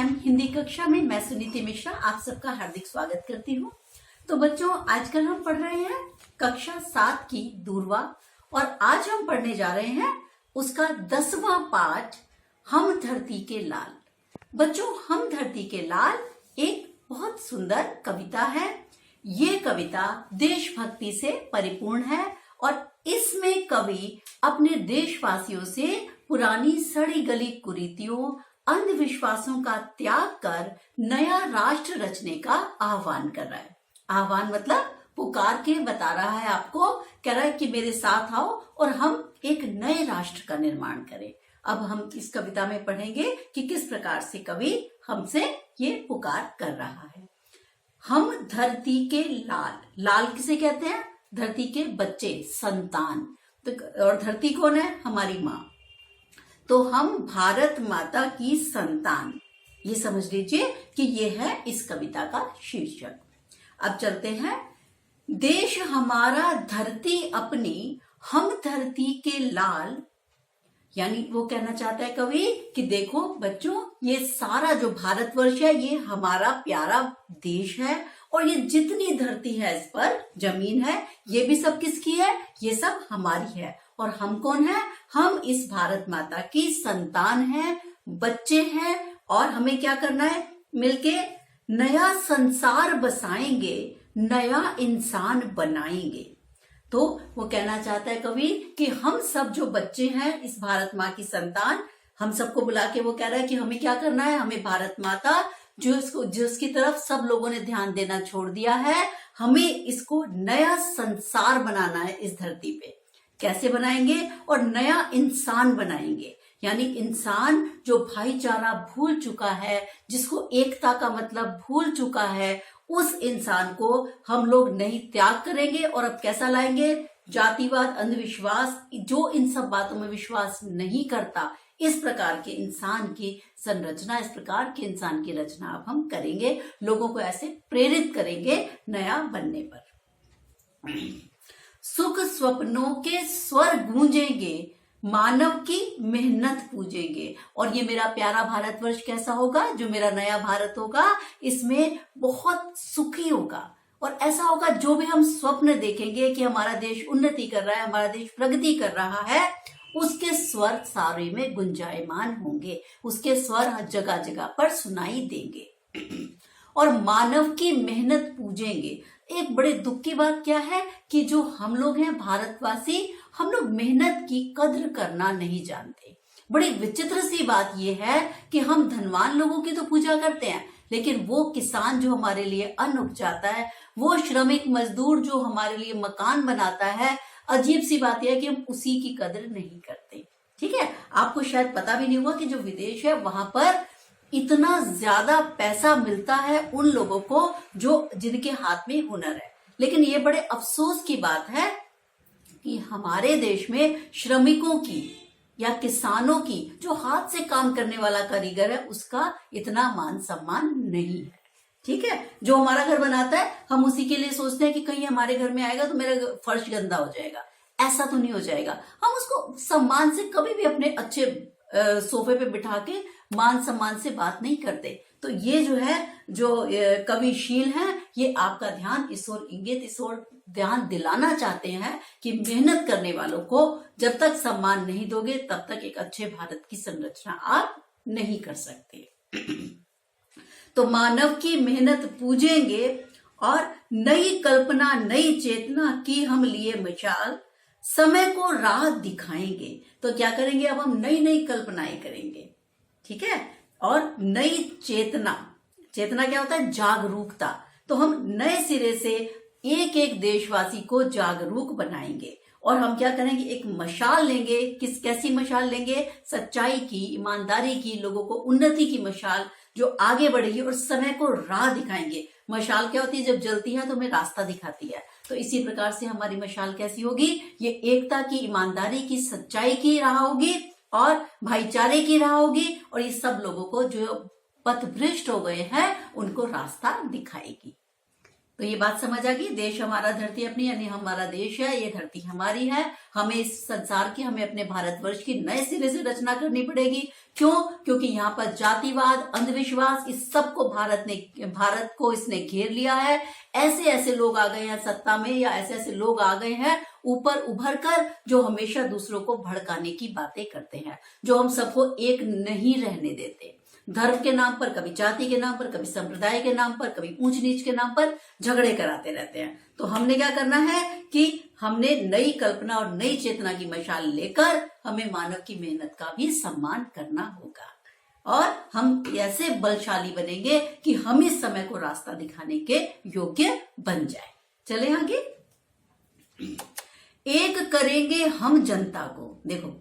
M Hindi कक्षा में मैं सुनीति मिश्रा आप सबका हार्दिक स्वागत करती हूँ। तो बच्चों, आजकल हम पढ़ रहे हैं कक्षा 7 की दूरवा और आज हम पढ़ने जा रहे हैं उसका 10वां पाठ, हम धरती के लाल। बच्चों, हम धरती के लाल एक बहुत सुंदर कविता है। ये कविता देशभक्ति से परिपूर्ण है और इसमें कवि अपने देशवासियों से पुरानी सड़ी गली कुरीतियों, अंधविश्वासों का त्याग कर नया राष्ट्र रचने का आह्वान कर रहा है। आह्वान मतलब पुकार के बता रहा है आपको, कह रहा है कि मेरे साथ आओ और हम एक नए राष्ट्र का निर्माण करें। अब हम इस कविता में पढ़ेंगे कि किस प्रकार से कवि हमसे ये पुकार कर रहा है। हम धरती के लाल, लाल किसे कहते हैं? धरती के बच्चे, संतान। तो और धरती कौन है? हमारी माँ। तो हम भारत माता की संतान, ये समझ लीजिए कि ये है इस कविता का शीर्षक। अब चलते हैं। देश हमारा धरती अपनी, हम धरती के लाल। यानी वो कहना चाहता है कवि कि देखो बच्चों, ये सारा जो भारतवर्ष है ये हमारा प्यारा देश है और ये जितनी धरती है इस पर जमीन है, ये भी सब किसकी है? ये सब हमारी है। और हम कौन है? हम इस भारत माता की संतान हैं, बच्चे हैं और हमें क्या करना है? मिलके नया संसार बसाएंगे, नया इंसान बनाएंगे। तो वो कहना चाहता है कवि कि हम सब जो बच्चे हैं इस भारत माँ की संतान, हम सबको बुला के वो कह रहा है कि हमें क्या करना है? हमें भारत माता जिसकी तरफ सब लोगों ने ध्यान देना छोड़ दिया है, हमें इसको नया संसार बनाना है इस धरती पे। कैसे बनाएंगे? और नया इंसान बनाएंगे। यानी इंसान जो भाईचारा भूल चुका है, जिसको एकता का मतलब भूल चुका है, उस इंसान को हम लोग नहीं त्याग करेंगे और अब कैसा लाएंगे? जातिवाद, अंधविश्वास, जो इन सब बातों में विश्वास नहीं करता, इस प्रकार के इंसान की संरचना, इस प्रकार के इंसान की रचना अब हम करेंगे। लोगों को ऐसे प्रेरित करेंगे नया बनने पर। सुख स्वप्नों के स्वर गूंजेंगे, मानव की मेहनत पूजेंगे। और ये मेरा प्यारा भारतवर्ष कैसा होगा? जो मेरा नया भारत होगा, इसमें बहुत सुखी होगा और ऐसा होगा जो भी हम स्वप्न देखेंगे कि हमारा देश उन्नति कर रहा है, हमारा देश प्रगति कर रहा है, उसके स्वर सारे में गुंजायमान होंगे, उसके स्वर जगह जगह पर सुनाई देंगे और मानव की मेहनत पूजेंगे। एक बड़े दुख की बात क्या है कि जो हम लोग हैं भारतवासी, हम लोग मेहनत की कद्र करना नहीं जानते। बड़ी विचित्र सी बात यह है कि हम धनवान लोगों की तो पूजा करते हैं, लेकिन वो किसान जो हमारे लिए अन्न उपजाता है, वो श्रमिक मजदूर जो हमारे लिए मकान बनाता है, अजीब सी बात यह है कि हम उसी की कद्र नहीं करते। ठीक है, आपको शायद पता भी नहीं हुआ कि जो विदेश है वहां पर इतना ज्यादा पैसा मिलता है उन लोगों को जो जिनके हाथ में हुनर है। लेकिन ये बड़े अफसोस की बात है कि हमारे देश में श्रमिकों की या किसानों की, जो हाथ से काम करने वाला कारीगर है, उसका इतना मान सम्मान नहीं है। ठीक है, जो हमारा घर बनाता है हम उसी के लिए सोचते हैं कि कहीं हमारे घर में आएगा तो मेरा फर्श गंदा हो जाएगा। ऐसा तो नहीं हो जाएगा। हम उसको सम्मान से कभी भी अपने अच्छे सोफे पे बिठा के मान सम्मान से बात नहीं करते। तो ये जो है, जो कविशील है, ये आपका ध्यान इस ओर इंगित, इस ओर ध्यान दिलाना चाहते हैं कि मेहनत करने वालों को जब तक सम्मान नहीं दोगे तब तक एक अच्छे भारत की संरचना आप नहीं कर सकते। तो मानव की मेहनत पूजेंगे और नई कल्पना, नई चेतना की हम लिए मशाल, समय को राह दिखाएंगे। तो क्या करेंगे? अब हम नई नई कल्पनाएं करेंगे। ठीक है, और नई चेतना, चेतना क्या होता है? जागरूकता। तो हम नए सिरे से एक एक देशवासी को जागरूक बनाएंगे और हम क्या करेंगे? एक मशाल लेंगे। कैसी मशाल लेंगे? सच्चाई की, ईमानदारी की, लोगों को उन्नति की मशाल जो आगे बढ़ेगी और समय को राह दिखाएंगे। मशाल क्या होती है? जब जलती है तो हमें रास्ता दिखाती है। तो इसी प्रकार से हमारी मशाल कैसी होगी? ये एकता की, ईमानदारी की, सच्चाई की राह होगी और भाईचारे की राह होगी और ये सब लोगों को जो पथभ्रष्ट हो गए हैं उनको रास्ता दिखाएगी। तो ये बात समझ आ गई, देश हमारा धरती अपनी, यानी हमारा देश है, ये धरती हमारी है। हमें इस संसार की, हमें अपने भारतवर्ष की नए सिरे से रचना करनी पड़ेगी। क्यों? क्योंकि यहाँ पर जातिवाद, अंधविश्वास, इस सब को भारत को इसने घेर लिया है। ऐसे ऐसे लोग आ गए हैं सत्ता में, या ऐसे ऐसे लोग आ गए हैं ऊपर उभर कर, जो हमेशा दूसरों को भड़काने की बातें करते हैं, जो हम सबको एक नहीं रहने देते। धर्म के नाम पर, कभी जाति के नाम पर, कभी संप्रदाय के नाम पर, कभी ऊंच नीच के नाम पर झगड़े कराते रहते हैं। तो हमने क्या करना है कि हमने नई कल्पना और नई चेतना की मशाल लेकर हमें मानव की मेहनत का भी सम्मान करना होगा, और हम ऐसे बलशाली बनेंगे कि हम इस समय को रास्ता दिखाने के योग्य बन जाए। चले आगे। एक करेंगे हम जनता को, देखो,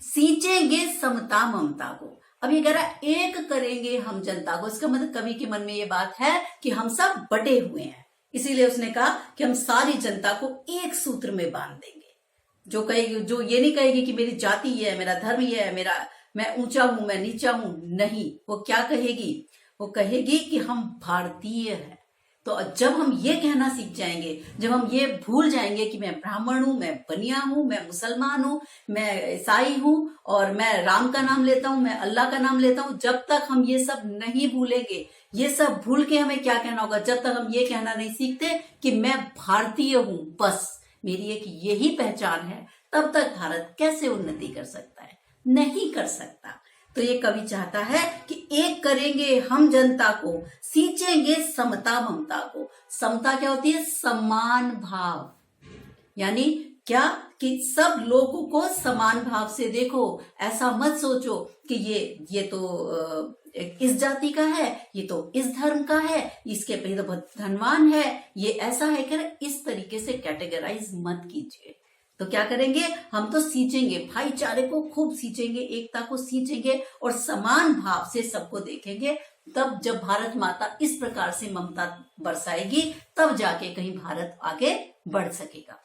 सींचेंगे समता ममता को। अब ये कह रहा है एक करेंगे हम जनता को, इसका मतलब कवि के मन में ये बात है कि हम सब बटे हुए हैं, इसीलिए उसने कहा कि हम सारी जनता को एक सूत्र में बांध देंगे। जो कहेगी, जो ये नहीं कहेगी कि मेरी जाति ये है, मेरा धर्म ये है, मैं ऊंचा हूं, मैं नीचा हूं, नहीं, वो क्या कहेगी? वो कहेगी कि हम भारतीय हैं। तो जब हम ये कहना सीख जाएंगे, जब हम ये भूल जाएंगे कि मैं ब्राह्मण हूं, मैं बनिया हूं, मैं मुसलमान हूं, मैं ईसाई हूं, और मैं राम का नाम लेता हूं, मैं अल्लाह का नाम लेता हूं, जब तक हम ये सब नहीं भूलेंगे, ये सब भूल के हमें क्या कहना होगा, जब तक हम ये कहना नहीं सीखते कि मैं भारतीय हूं, बस मेरी एक यही पहचान है, तब तक भारत कैसे उन्नति कर सकता है? नहीं कर सकता। तो ये कवि चाहता है कि एक करेंगे हम जनता को, सींचेंगे समता ममता को। समता क्या होती है? समान भाव, यानी क्या कि सब लोगों को समान भाव से देखो। ऐसा मत सोचो कि ये तो इस जाति का है, ये तो इस धर्म का है, इसके पे तो बहुत धनवान है, ये ऐसा है, कि इस तरीके से कैटेगराइज मत कीजिए। तो क्या करेंगे? हम तो सींचेंगे, भाईचारे को खूब सींचेंगे, एकता को सींचेंगे, और समान भाव से सबको देखेंगे। तब जब भारत माता इस प्रकार से ममता बरसाएगी, तब जाके कहीं भारत आगे बढ़ सकेगा।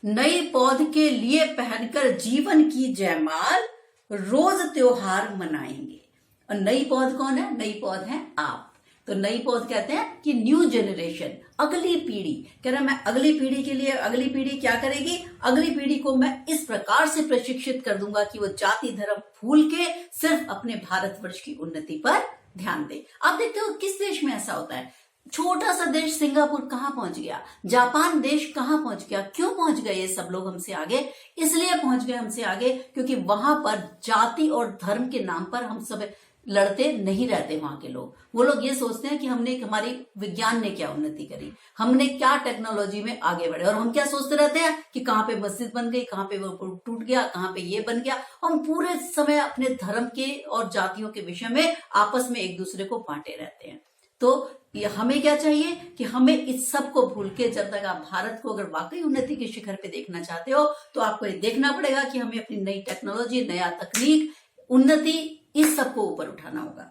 नई पौध के लिए पहनकर जीवन की जयमाल, रोज त्योहार मनाएंगे। और नई पौध कौन है? नई पौध है आप। तो नई पौध कहते हैं कि न्यू जनरेशन, अगली पीढ़ी। कह रहा मैं अगली पीढ़ी के लिए, अगली पीढ़ी क्या करेगी? अगली पीढ़ी को मैं इस प्रकार से प्रशिक्षित कर दूंगा कि वो जाति धर्म भूल के सिर्फ अपने भारतवर्ष की उन्नति पर ध्यान दे। आप देखते हो किस देश में ऐसा होता है? छोटा सा देश सिंगापुर कहाँ पहुंच गया, जापान देश कहाँ पहुंच गया। क्यों पहुंच गए ये सब लोग हमसे आगे? इसलिए पहुंच गए हमसे आगे क्योंकि वहां पर जाति और धर्म के नाम पर हम सब लड़ते नहीं रहते। वहां के लोग, वो लोग ये सोचते हैं कि हमारी विज्ञान ने क्या उन्नति करी, हमने क्या टेक्नोलॉजी में आगे बढ़े, और हम क्या सोचते रहते हैं कि कहाँ पे मस्जिद बन गई, कहाँ पे वो टूट गया, कहाँ पे ये बन गया। हम पूरे समय अपने धर्म के और जातियों के विषय में आपस में एक दूसरे को बांटे रहते हैं। तो हमें क्या चाहिए कि हमें इस सब को भूल के, जब तक आप भारत को अगर वाकई उन्नति के शिखर पे देखना चाहते हो, तो आपको ये देखना पड़ेगा कि हमें अपनी नई टेक्नोलॉजी, नया तकनीक, उन्नति, इस सब को ऊपर उठाना होगा।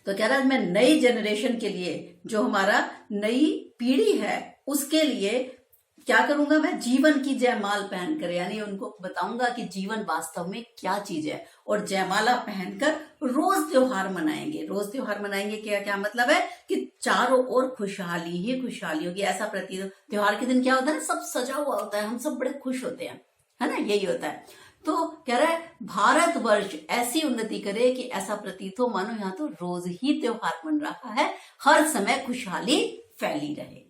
तो कह रहा है मैं नई जनरेशन के लिए, जो हमारा नई पीढ़ी है, उसके लिए क्या करूंगा? मैं जीवन की जयमाल पहनकर, यानी उनको बताऊंगा कि जीवन वास्तव में क्या चीज है, और जयमाला पहनकर रोज त्योहार मनाएंगे। रोज त्योहार मनाएंगे क्या क्या मतलब है? कि चारों ओर खुशहाली ही खुशहाली होगी, ऐसा प्रतीत। त्योहार के दिन क्या होता है? सब सजा हुआ होता है, हम सब बड़े खुश होते हैं, है ना, यही होता है। तो कह रहा है भारतवर्ष ऐसी उन्नति करे कि ऐसा प्रतीत हो मानो यहाँ तो रोज ही त्योहार बन रहा है, हर समय खुशहाली फैली रहे।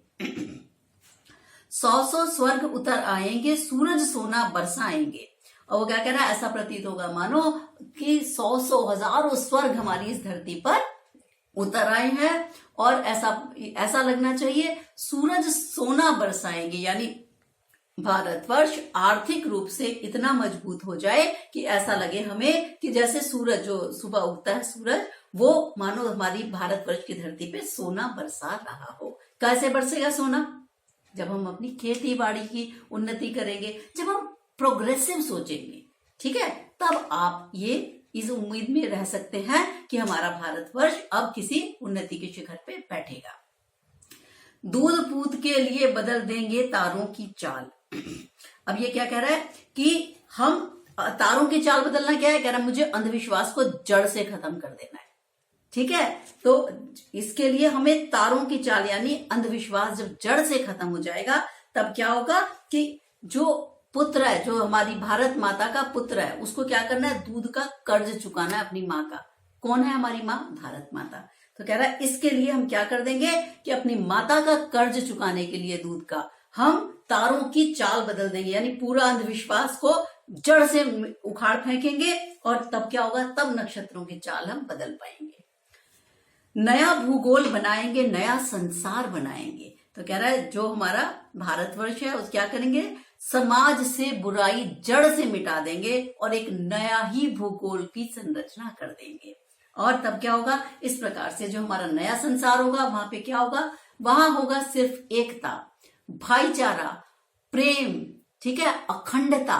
100 स्वर्ग उतर आएंगे, सूरज सोना बरसाएंगे। और वो क्या कह रहा है? ऐसा प्रतीत होगा मानो कि 100 हजारों स्वर्ग हमारी इस धरती पर उतर आए हैं, और ऐसा लगना चाहिए सूरज सोना बरसाएंगे, यानी भारतवर्ष आर्थिक रूप से इतना मजबूत हो जाए कि ऐसा लगे हमें कि जैसे सूरज, जो सुबह उगता है सूरज, वो मानो हमारी भारतवर्ष की धरती पे सोना बरसा रहा हो। कैसे बरसेगा सोना? जब हम अपनी खेती बाड़ी की उन्नति करेंगे, जब हम प्रोग्रेसिव सोचेंगे, ठीक है, तब आप ये इस उम्मीद में रह सकते हैं कि हमारा भारतवर्ष अब किसी उन्नति के शिखर पे बैठेगा। दूध पूत के लिए बदल देंगे तारों की चाल। अब ये क्या कह रहा है कि हम तारों की चाल बदलना क्या है? कह रहा है मुझे अंधविश्वास को जड़ से खत्म कर देना है। ठीक है। तो इसके लिए हमें तारों की चाल यानी अंधविश्वास जब जड़ से खत्म हो जाएगा तब क्या होगा कि जो पुत्र है, जो हमारी भारत माता का पुत्र है, उसको क्या करना है, दूध का कर्ज चुकाना है अपनी माँ का। कौन है हमारी माँ? भारत माता। तो कह रहा है इसके लिए हम क्या कर देंगे कि अपनी माता का कर्ज चुकाने के लिए दूध का हम तारों की चाल बदल देंगे, यानी पूरा अंधविश्वास को जड़ से उखाड़ फेंकेंगे और तब क्या होगा, तब नक्षत्रों की चाल हम बदल पाएंगे, नया भूगोल बनाएंगे, नया संसार बनाएंगे। तो कह रहा है जो हमारा भारतवर्ष है उस क्या करेंगे, समाज से बुराई जड़ से मिटा देंगे और एक नया ही भूगोल की संरचना कर देंगे। और तब क्या होगा, इस प्रकार से जो हमारा नया संसार होगा वहां पे क्या होगा, वहां होगा सिर्फ एकता, भाईचारा, प्रेम, ठीक है, अखंडता,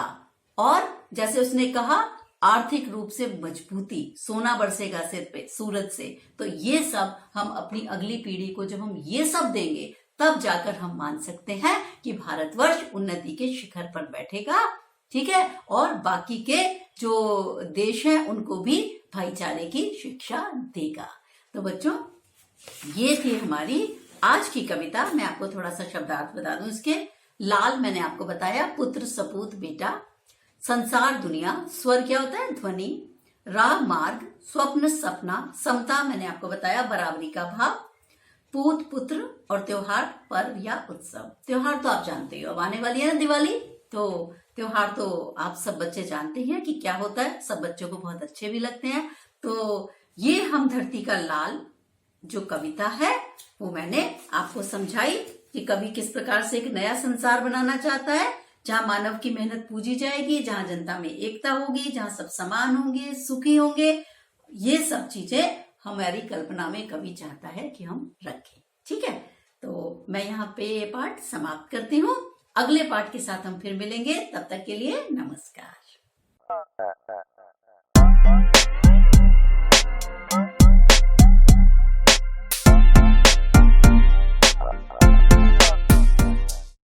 और जैसे उसने कहा आर्थिक रूप से मजबूती, सोना बरसेगा सिर पे सूरज से। तो ये सब हम अपनी अगली पीढ़ी को जब हम ये सब देंगे तब जाकर हम मान सकते हैं कि भारतवर्ष उन्नति के शिखर पर बैठेगा, ठीक है, और बाकी के जो देश हैं उनको भी भाईचारे की शिक्षा देगा। तो बच्चों ये थी हमारी आज की कविता। मैं आपको थोड़ा सा शब्दार्थ बता दूं इसके। लाल मैंने आपको बताया, पुत्र सपूत बेटा, संसार दुनिया, स्वर क्या होता है, ध्वनि, राह मार्ग, स्वप्न सपना, समता मैंने आपको बताया बराबरी का भाव, पूत पुत्र, और त्योहार पर्व या उत्सव। त्योहार तो आप जानते हो, अब आने वाली है ना दिवाली, तो त्योहार तो आप सब बच्चे जानते हैं कि क्या होता है, सब बच्चों को बहुत अच्छे भी लगते हैं। तो ये हम धरती का लाल जो कविता है वो मैंने आपको समझाई कि कवि किस प्रकार से एक नया संसार बनाना चाहता है जहां मानव की मेहनत पूजी जाएगी, जहां जनता में एकता होगी, जहां सब समान होंगे, सुखी होंगे। ये सब चीजें हमारी कल्पना में कवि चाहता है कि हम रखें, ठीक है। तो मैं यहाँ पे ये पाठ समाप्त करती हूँ। अगले पाठ के साथ हम फिर मिलेंगे, तब तक के लिए नमस्कार।